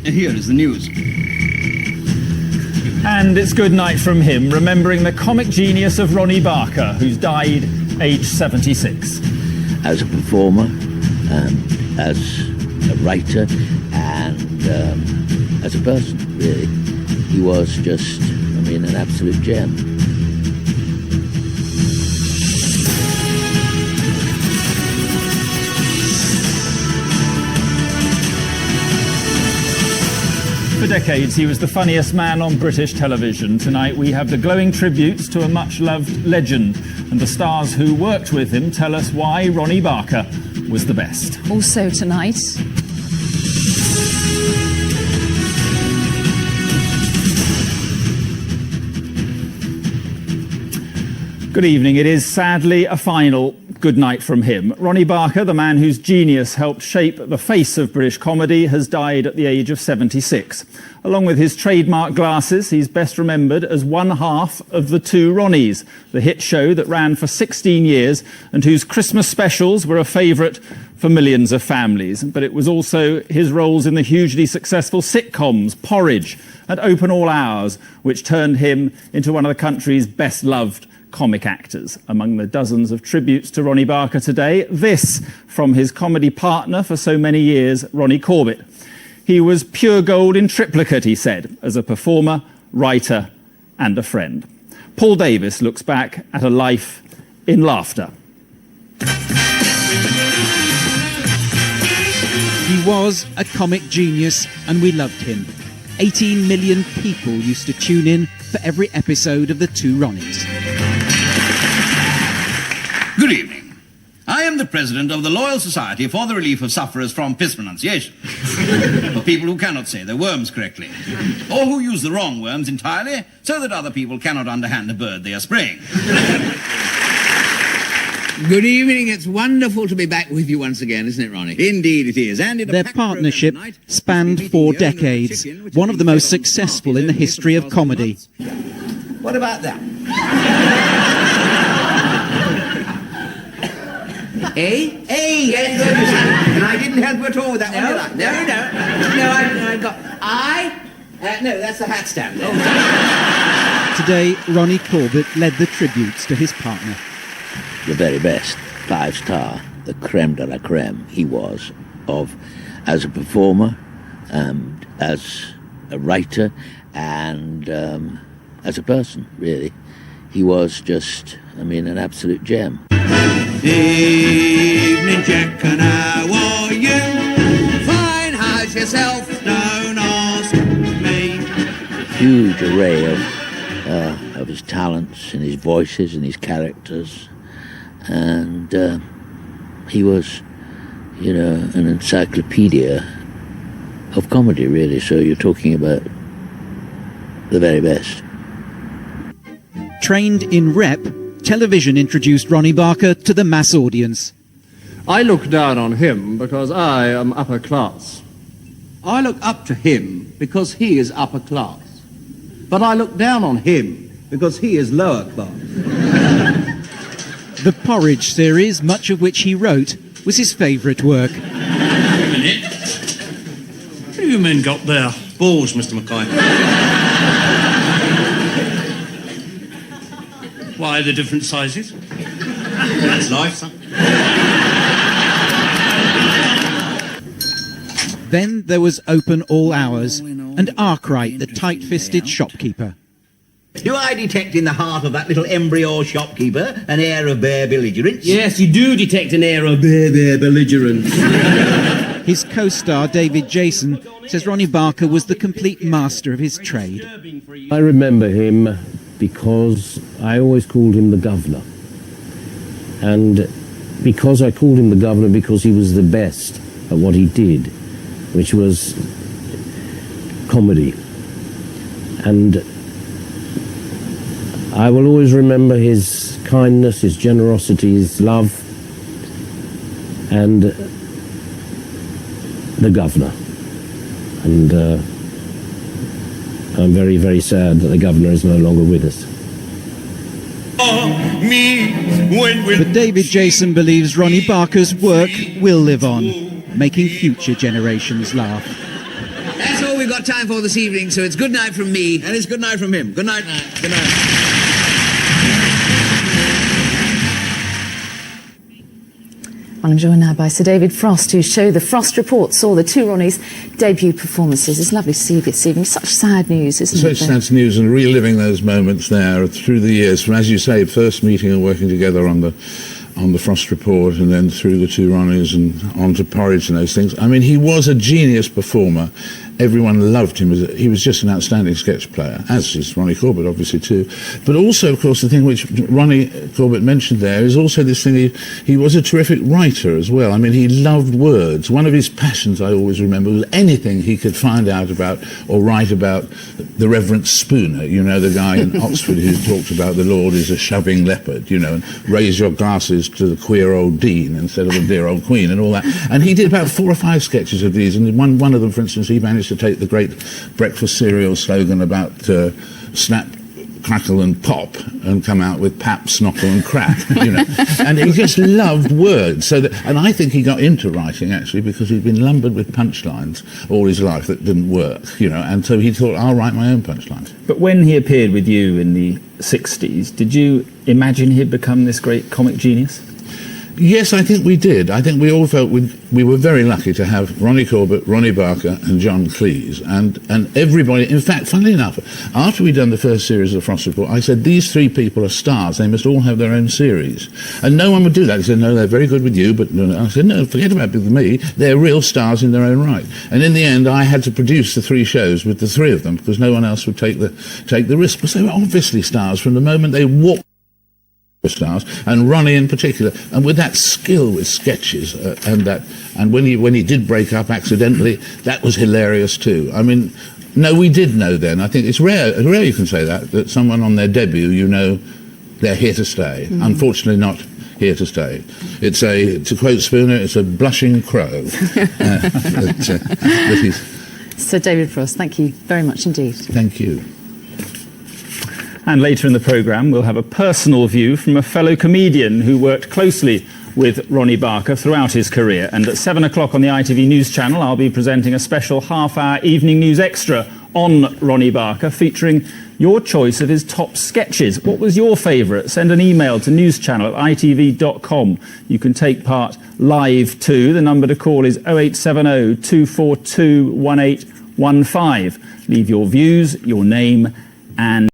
Here is the news. And it's good night from him, remembering the comic genius of Ronnie Barker, who's died aged 76. As a performer, as a writer, and as a person, really. He was just, an absolute gem. For decades, he was the funniest man on British television. Tonight, we have the glowing tributes to a much-loved legend. And the stars who worked with him tell us why Ronnie Barker was the best. Also tonight... Good evening. It is sadly a final good night from him. Ronnie Barker, the man whose genius helped shape the face of British comedy, has died at the age of 76. Along with his trademark glasses, he's best remembered as one half of The Two Ronnies, the hit show that ran for 16 years and whose Christmas specials were a favourite for millions of families. But it was also his roles in the hugely successful sitcoms Porridge and Open All Hours, which turned him into one of the country's best-loved comic actors. Among the dozens of tributes to Ronnie Barker today, this from his comedy partner for so many years, Ronnie Corbett. He was pure gold in triplicate, he said, as a performer, writer and a friend. Paul Davis looks back at a life in laughter. He was a comic genius and we loved him. 18 million people used to tune in for every episode of The Two Ronnies. Good evening. I am the president of the Loyal Society for the Relief of Sufferers from Piss Pronunciation. For people who cannot say their worms correctly, or who use the wrong worms entirely, so that other people cannot underhand a bird they are spraying. Good evening. It's wonderful to be back with you once again, isn't it, Ronnie? Indeed it is. And their partnership spanned 4 decades, one of the most successful in the history of comedy. What about that? Eh? Yes, and I didn't help you at all with that one, did I? No, I got... No, that's the hat stand. Today, Ronnie Corbett led the tributes to his partner. The very best, 5-star, the creme de la creme he was of as a performer, as a writer, and as a person, really. He was just, an absolute gem. Evening, Jack, and how are you? Fine, how's yourself? Don't ask me. Huge array of his talents and his voices and his characters. And he was, an encyclopedia of comedy, really. So you're talking about the very best. Trained in rep, television introduced Ronnie Barker to the mass audience. I look down on him because I am upper class. I look up to him because he is upper class. But I look down on him because he is lower class. The Porridge series, much of which he wrote, was his favourite work. Wait a minute. What have you men got there? Balls, Mr. Mackay. Why the different sizes? That's life, son. Then there was Open All Hours, and Arkwright, the tight-fisted shopkeeper. Do I detect in the heart of that little embryo shopkeeper an air of bare belligerence? Yes, you do detect an air of bare belligerence. His co-star, David Jason, says Ronnie Barker was the complete master of his trade. I remember him because I always called him the governor. And because I called him the governor, because he was the best at what he did, which was comedy. And I will always remember his kindness, his generosity, his love, and the governor. And I'm very, very sad that the governor is no longer with us. But David Jason believes Ronnie Barker's work will live on, making future generations laugh. That's all we've got time for this evening, so it's good night from me. And it's good night from him. Good night. Good night. Well, I'm joined now by Sir David Frost, whose show The Frost Report saw the two Ronnies' debut performances. It's lovely to see you this evening. Such sad news, isn't it? Such sad news, and reliving those moments there through the years, from, as you say, first meeting and working together on the Frost Report, and then through the two Ronnies and on to Porridge and those things. I mean, he was a genius performer. Everyone loved him. He was just an outstanding sketch player, as is Ronnie Corbett, obviously, too. But also, of course, the thing which Ronnie Corbett mentioned there is also this thing, he was a terrific writer as well. I mean, he loved words. One of his passions, I always remember, was anything he could find out about or write about the Reverend Spooner, you know, the guy in Oxford who talked about the Lord is a shoving leopard, you know, and raise your glasses to the queer old Dean instead of the dear old Queen and all that. And he did about 4 or 5 sketches of these, and one of them, for instance, he managed to take the great breakfast cereal slogan about snap, crackle and pop and come out with pap, snockle and crack, you know. And he just loved words. And I think he got into writing, actually, because he'd been lumbered with punchlines all his life that didn't work, you know, and so he thought, I'll write my own punchlines. But when he appeared with you in the 60s, did you imagine he'd become this great comic genius? Yes, I think we did. I think we all felt we were very lucky to have Ronnie Corbett, Ronnie Barker and John Cleese and everybody. In fact, funnily enough, after we'd done the first series of the Frost Report, I said, these 3 people are stars. They must all have their own series. And no one would do that. He said, no, they're very good with you, but no. I said, no, forget about with me. They're real stars in their own right. And in the end, I had to produce the 3 shows with the 3 of them because no one else would take the risk. Because they were obviously stars from the moment they walked. Stars, and Ronnie in particular, and with that skill with sketches, and when he did break up accidentally, that was hilarious too. I mean, no, we did know then. I think it's rare you can say that someone on their debut, you know, they're here to stay. Unfortunately, not here to stay. It's to quote Spooner, it's a blushing crow. Sir David Frost, thank you very much indeed. Thank you. And later in the programme, we'll have a personal view from a fellow comedian who worked closely with Ronnie Barker throughout his career. And at 7 o'clock on the ITV News channel, I'll be presenting a special half-hour evening news extra on Ronnie Barker, featuring your choice of his top sketches. What was your favourite? Send an email to newschannel@itv.com. You can take part live too. The number to call is 0870 242 1815. Leave your views, your name and